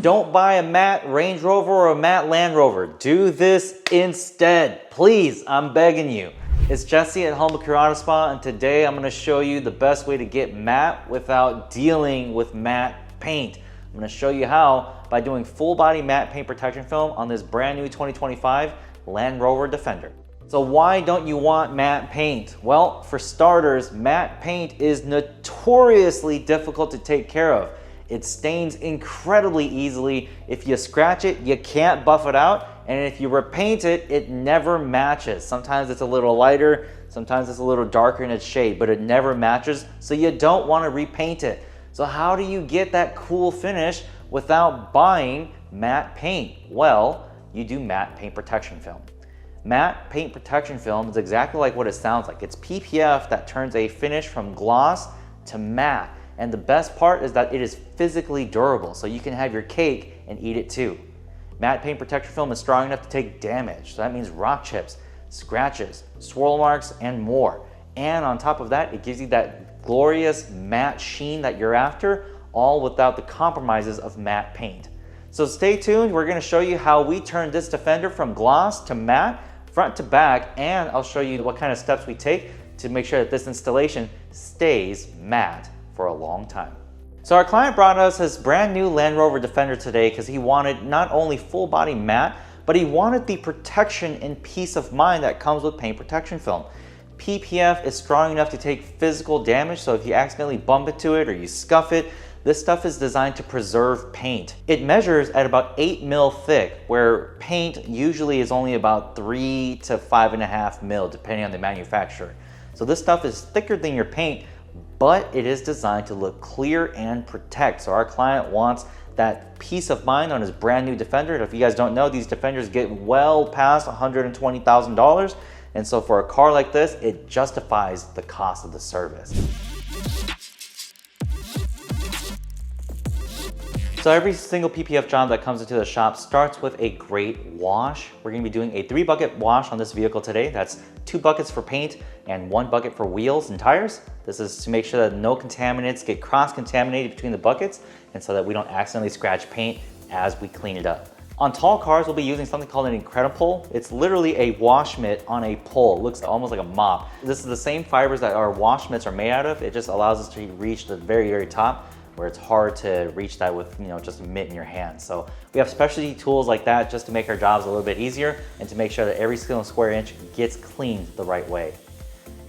don't buy a matte Range Rover or a matte Land Rover. Do this instead. Please, I'm begging you. It's Jesse at Humble Cure Auto Spa, and today I'm gonna show you the best way to get matte without dealing with matte paint. I'm gonna show you how by doing full body matte paint protection film on this brand new 2025 Land Rover Defender. So why don't you want matte paint? Well, for starters, matte paint is notoriously difficult to take care of. It stains incredibly easily. If you scratch it, you can't buff it out. And if you repaint it, it never matches. Sometimes it's a little lighter, sometimes it's a little darker in its shade, but it never matches. So you don't want to repaint it. So how do you get that cool finish without buying matte paint? Well, you do matte paint protection film. Matte paint protection film is exactly like what it sounds like. It's PPF that turns a finish from gloss to matte. And the best part is that it is physically durable, so you can have your cake and eat it too. Matte paint protection film is strong enough to take damage. So that means rock chips, scratches, swirl marks, and more. And on top of that, it gives you that glorious matte sheen that you're after, all without the compromises of matte paint. So stay tuned, we're gonna show you how we turn this Defender from gloss to matte, front to back, and I'll show you what kind of steps we take to make sure that this installation stays matte for a long time. So our client brought us his brand new Land Rover Defender today because he wanted not only full body matte, but he wanted the protection and peace of mind that comes with paint protection film. PPF is strong enough to take physical damage, so if you accidentally bump into it or you scuff it, this stuff is designed to preserve paint. It measures at about 8 mil thick, where paint usually is only about 3 to 5.5 mil, depending on the manufacturer. So this stuff is thicker than your paint, but it is designed to look clear and protect. So our client wants that peace of mind on his brand new Defender. If you guys don't know, these Defenders get well past $120,000. And so for a car like this, it justifies the cost of the service. So every single PPF job that comes into the shop starts with a great wash. We're gonna be doing a 3-bucket wash on this vehicle today. That's 2 buckets for paint and 1 bucket for wheels and tires. This is to make sure that no contaminants get cross-contaminated between the buckets and so that we don't accidentally scratch paint as we clean it up. On tall cars, we'll be using something called an Incredipole. It's literally a wash mitt on a pole. It looks almost like a mop. This is the same fibers that our wash mitts are made out of. It just allows us to reach the very, very top, where it's hard to reach that with just a mitt in your hand. So we have specialty tools like that just to make our jobs a little bit easier and to make sure that every single square inch gets cleaned the right way.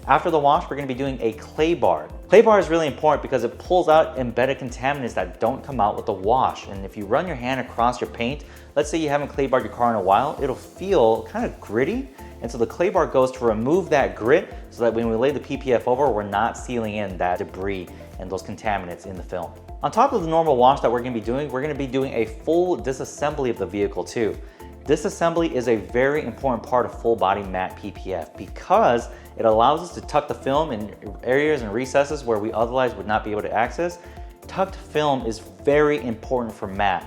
After the wash, we're gonna be doing a clay bar. Clay bar is really important because it pulls out embedded contaminants that don't come out with the wash. And if you run your hand across your paint, let's say you haven't clay barred your car in a while, it'll feel kind of gritty. And so the clay bar goes to remove that grit so that when we lay the PPF over, we're not sealing in that debris and those contaminants in the film. On top of the normal wash that we're gonna be doing a full disassembly of the vehicle too. Disassembly is a very important part of full body matte PPF because it allows us to tuck the film in areas and recesses where we otherwise would not be able to access. Tucked film is very important for matte.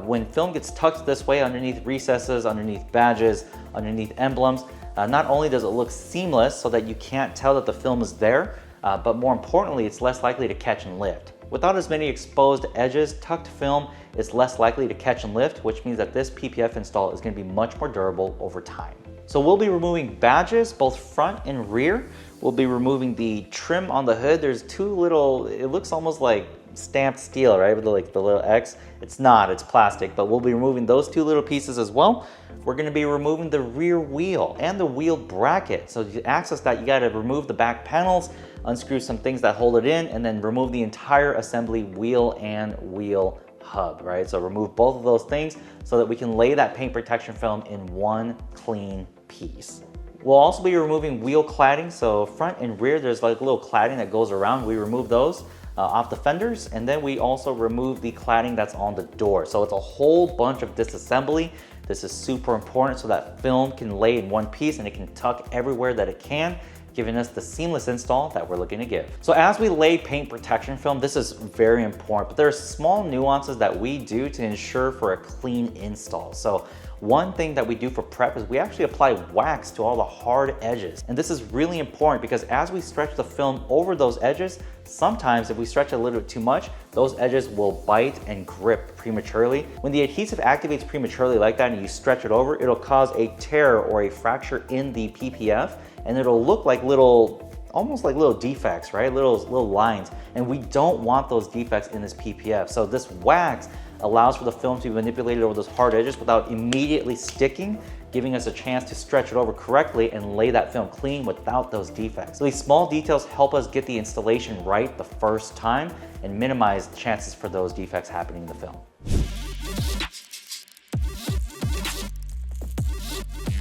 When film gets tucked this way underneath recesses, underneath badges, underneath emblems, not only does it look seamless so that you can't tell that the film is there, but more importantly, it's less likely to catch and lift. Without as many exposed edges, tucked film is less likely to catch and lift, which means that this PPF install is going to be much more durable over time. So we'll be removing badges, both front and rear. We'll be removing the trim on the hood. There's 2 little, it looks almost like stamped steel, right? With the little X. It's not, it's plastic, but we'll be removing those 2 little pieces as well. We're gonna be removing the rear wheel and the wheel bracket. So to access that, you gotta remove the back panels, unscrew some things that hold it in, and then remove the entire assembly wheel and wheel hub, right? So remove both of those things so that we can lay that paint protection film in one clean piece. We'll also be removing wheel cladding. So front and rear, there's like a little cladding that goes around. We remove those off the fenders, and then we also remove the cladding that's on the door. So it's a whole bunch of disassembly. This is super important so that film can lay in one piece and it can tuck everywhere that it can, giving us the seamless install that we're looking to give. So as we lay paint protection film, this is very important, but there are small nuances that we do to ensure for a clean install. So one thing that we do for prep is we actually apply wax to all the hard edges. And this is really important because as we stretch the film over those edges, Sometimes if we stretch it a little bit too much, those edges will bite and grip prematurely. When the adhesive activates prematurely like that and you stretch it over, it'll cause a tear or a fracture in the PPF, and it'll look like almost like little defects, right? Little lines. And we don't want those defects in this PPF. So this wax allows for the film to be manipulated over those hard edges without immediately sticking, giving us a chance to stretch it over correctly and lay that film clean without those defects. So these small details help us get the installation right the first time and minimize the chances for those defects happening in the film.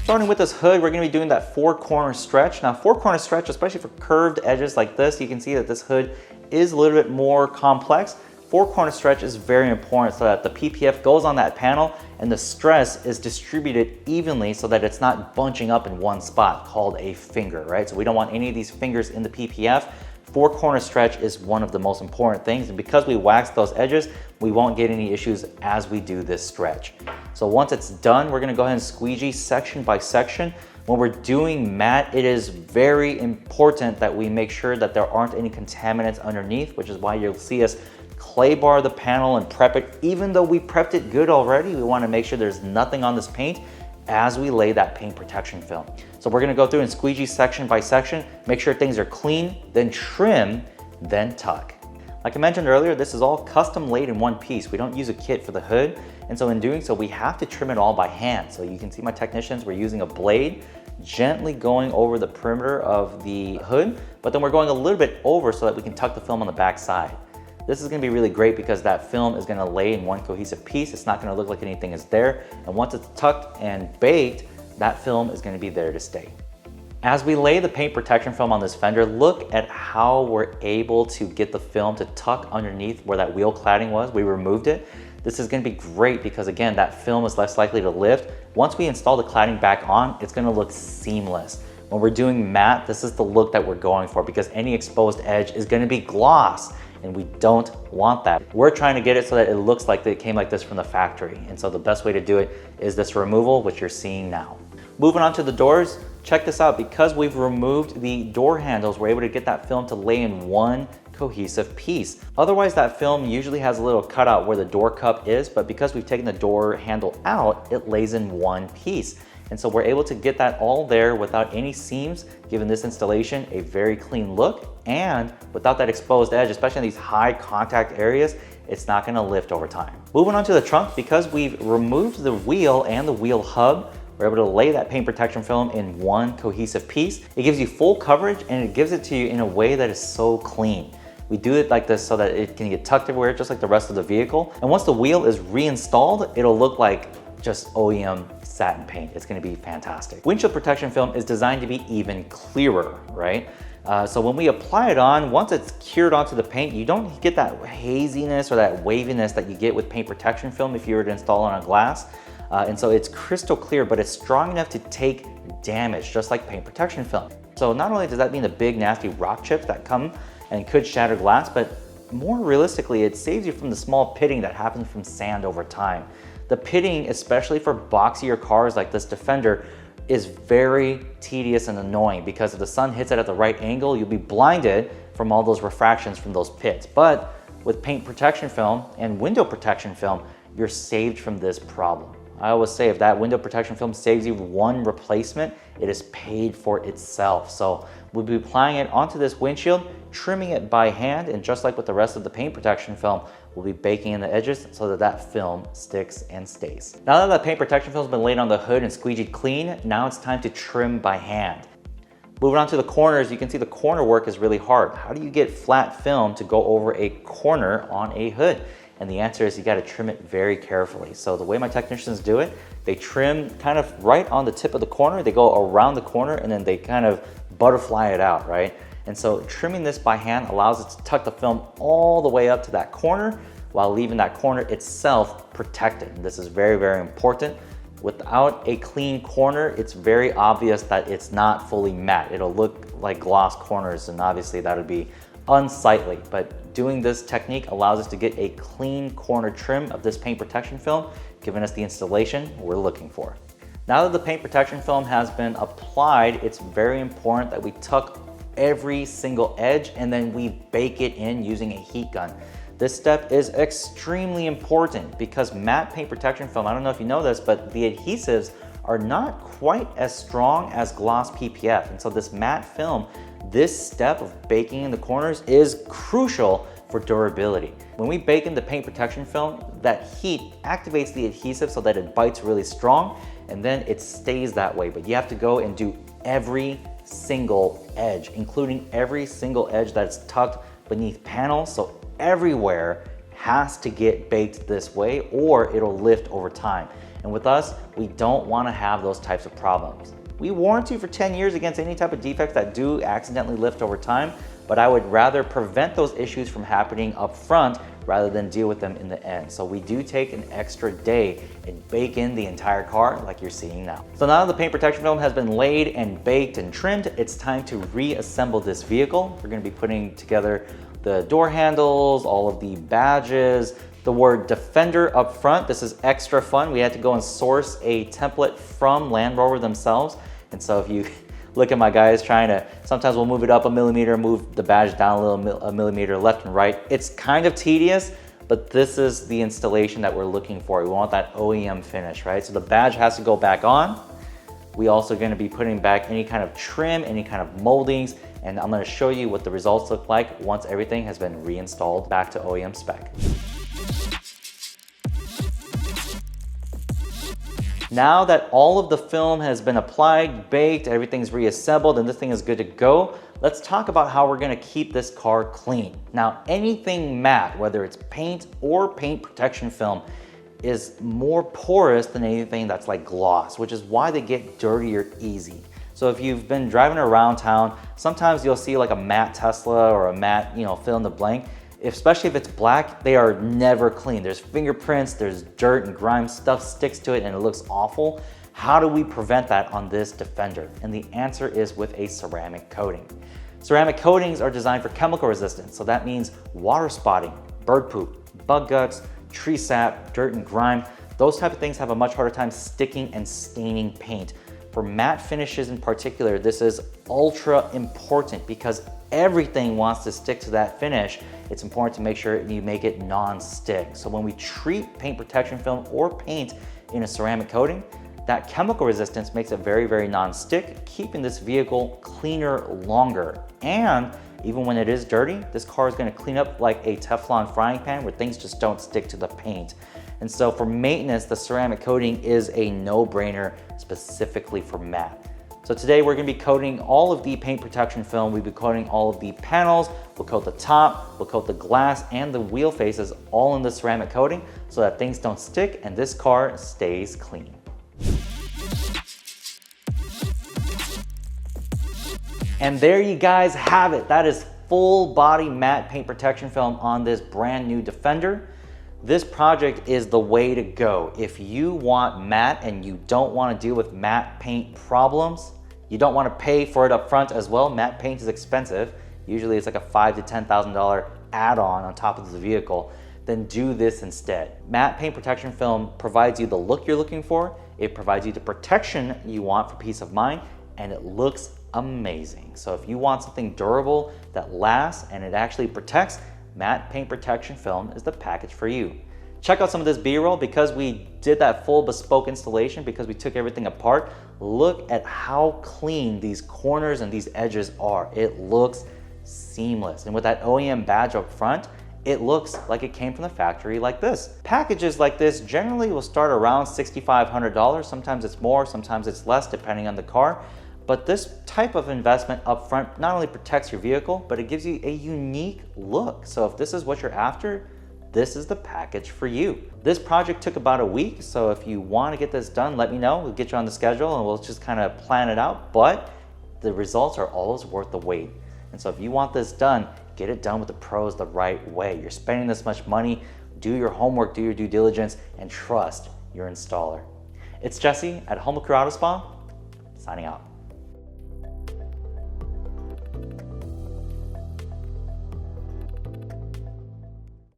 Starting with this hood, we're gonna be doing that 4-corner stretch. Now 4-corner stretch, especially for curved edges like this, you can see that this hood is a little bit more complex. 4-corner stretch is very important so that the PPF goes on that panel and the stress is distributed evenly so that it's not bunching up in one spot called a finger, right? So we don't want any of these fingers in the PPF. 4-corner stretch is one of the most important things, and because we wax those edges, we won't get any issues as we do this stretch. So once it's done, we're gonna go ahead and squeegee section by section. When we're doing matte, it is very important that we make sure that there aren't any contaminants underneath, which is why you'll see us clay bar the panel and prep it. Even though we prepped it good already, we wanna make sure there's nothing on this paint as we lay that paint protection film. So we're gonna go through and squeegee section by section, make sure things are clean, then trim, then tuck. Like I mentioned earlier, this is all custom laid in one piece. We don't use a kit for the hood. And so in doing so, we have to trim it all by hand. So you can see my technicians, we're using a blade, gently going over the perimeter of the hood, but then we're going a little bit over so that we can tuck the film on the back side. This is gonna be really great because that film is gonna lay in one cohesive piece. It's not gonna look like anything is there. And once it's tucked and baked, that film is gonna be there to stay. As we lay the paint protection film on this fender, look at how we're able to get the film to tuck underneath where that wheel cladding was. We removed it. This is gonna be great because again, that film is less likely to lift. Once we install the cladding back on, it's gonna look seamless. When we're doing matte, this is the look that we're going for because any exposed edge is gonna be gloss, and we don't want that. We're trying to get it so that it looks like it came like this from the factory. And so the best way to do it is this removal, which you're seeing now. Moving on to the doors, check this out. Because we've removed the door handles, we're able to get that film to lay in one cohesive piece. Otherwise, that film usually has a little cutout where the door cup is, but because we've taken the door handle out, it lays in one piece. And so we're able to get that all there without any seams, giving this installation a very clean look, and without that exposed edge, especially in these high contact areas, it's not gonna lift over time. Moving on to the trunk, because we've removed the wheel and the wheel hub, we're able to lay that paint protection film in one cohesive piece. It gives you full coverage and it gives it to you in a way that is so clean. We do it like this so that it can get tucked everywhere, just like the rest of the vehicle. And once the wheel is reinstalled, it'll look like just OEM satin paint. It's gonna be fantastic. Windshield protection film is designed to be even clearer, right? So when we apply it on, once it's cured onto the paint, you don't get that haziness or that waviness that you get with paint protection film if you were to install it on glass. And so it's crystal clear, but it's strong enough to take damage, just like paint protection film. So not only does that mean the big nasty rock chips that come and could shatter glass, but more realistically, it saves you from the small pitting that happens from sand over time. The pitting, especially for boxier cars like this Defender, is very tedious and annoying because if the sun hits it at the right angle, you'll be blinded from all those refractions from those pits. But with paint protection film and window protection film, you're saved from this problem. I always say if that window protection film saves you one replacement, it is paid for itself. So we'll be applying it onto this windshield, trimming it by hand, and just like with the rest of the paint protection film, we'll be baking in the edges so that that film sticks and stays. Now that the paint protection film has been laid on the hood and squeegeed clean, now it's time to trim by hand. Moving on to the corners, you can see the corner work is really hard. How do you get flat film to go over a corner on a hood? And the answer is you gotta trim it very carefully. So the way my technicians do it, they trim kind of right on the tip of the corner, they go around the corner, and then they kind of butterfly it out, right? And so trimming this by hand allows it to tuck the film all the way up to that corner while leaving that corner itself protected. And this is very, very important. Without a clean corner, it's very obvious that it's not fully matte. It'll look like gloss corners, and obviously that would be unsightly. But doing this technique allows us to get a clean corner trim of this paint protection film, giving us the installation we're looking for. Now that the paint protection film has been applied, it's very important that we tuck every single edge, and then we bake it in using a heat gun. This step is extremely important because matte paint protection film, I don't know if you know this, but the adhesives are not quite as strong as gloss PPF. And so this matte film, this step of baking in the corners is crucial for durability. When we bake in the paint protection film, that heat activates the adhesive so that it bites really strong, and then it stays that way. But you have to go and do every single edge, including every single edge that's tucked beneath panels. So everywhere has to get baked this way or it'll lift over time. And with us, we don't want to have those types of problems. We warranty you for 10 years against any type of defects that do accidentally lift over time, but I would rather prevent those issues from happening up front rather than deal with them in the end. So we do take an extra day and bake in the entire car like you're seeing now. So now the paint protection film has been laid and baked and trimmed, it's time to reassemble this vehicle. We're going to be putting together the door handles, all of the badges, the word Defender up front. This is extra fun. We had to go and source a template from Land Rover themselves. And so if you look at my guys trying to, sometimes we'll move it up a millimeter, move the badge down a millimeter left and right. It's kind of tedious, but this is the installation that we're looking for. We want that OEM finish, right? So the badge has to go back on. We also going to be putting back any kind of trim, any kind of moldings, and I'm going to show you what the results look like once everything has been reinstalled back to OEM spec. Now that all of the film has been applied, baked, everything's reassembled, and this thing is good to go, let's talk about how we're gonna keep this car clean. Now, anything matte, whether it's paint or paint protection film, is more porous than anything that's like gloss, which is why they get dirtier easy. So if you've been driving around town, sometimes you'll see like a matte Tesla or a matte, fill in the blank. Especially if it's black, they are never clean. There's fingerprints, there's dirt and grime, stuff sticks to it and it looks awful. How do we prevent that on this Defender? And the answer is with a ceramic coating. Ceramic coatings are designed for chemical resistance. So that means water spotting, bird poop, bug guts, tree sap, dirt and grime. Those type of things have a much harder time sticking and staining paint. For matte finishes in particular, this is ultra important because everything wants to stick to that finish. It's important to make sure you make it non-stick. So when we treat paint protection film or paint in a ceramic coating, that chemical resistance makes it very, very non-stick, keeping this vehicle cleaner longer. And even when it is dirty, this car is gonna clean up like a Teflon frying pan where things just don't stick to the paint. And so for maintenance, the ceramic coating is a no-brainer specifically for matte. So today we're gonna be coating all of the paint protection film. We'll be coating all of the panels, we'll coat the top, we'll coat the glass and the wheel faces all in the ceramic coating so that things don't stick and this car stays clean. And there you guys have it. That is full body matte paint protection film on this brand new Defender. This project is the way to go. If you want matte and you don't want to deal with matte paint problems, you don't want to pay for it up front as well. Matte paint is expensive. Usually it's like a $5,000 to $10,000 add-on on top of the vehicle. Then do this instead. Matte paint protection film provides you the look you're looking for. It provides you the protection you want for peace of mind, and it looks amazing. So if you want something durable that lasts and it actually protects, matte paint protection film is the package for you. Check out some of this B-roll because we did that full bespoke installation because we took everything apart. Look at how clean these corners and these edges are. It looks seamless. And with that OEM badge up front, it looks like it came from the factory like this. Packages like this generally will start around $6,500. Sometimes it's more, sometimes it's less depending on the car. But this type of investment up front not only protects your vehicle, but it gives you a unique look. So if this is what you're after, this is the package for you. This project took about a week, so if you want to get this done, let me know. We'll get you on the schedule and we'll just kind of plan it out, but the results are always worth the wait. And so if you want this done, get it done with the pros the right way. You're spending this much money, do your homework, do your due diligence, and trust your installer. It's Jesse at Home Auto Spa, signing out.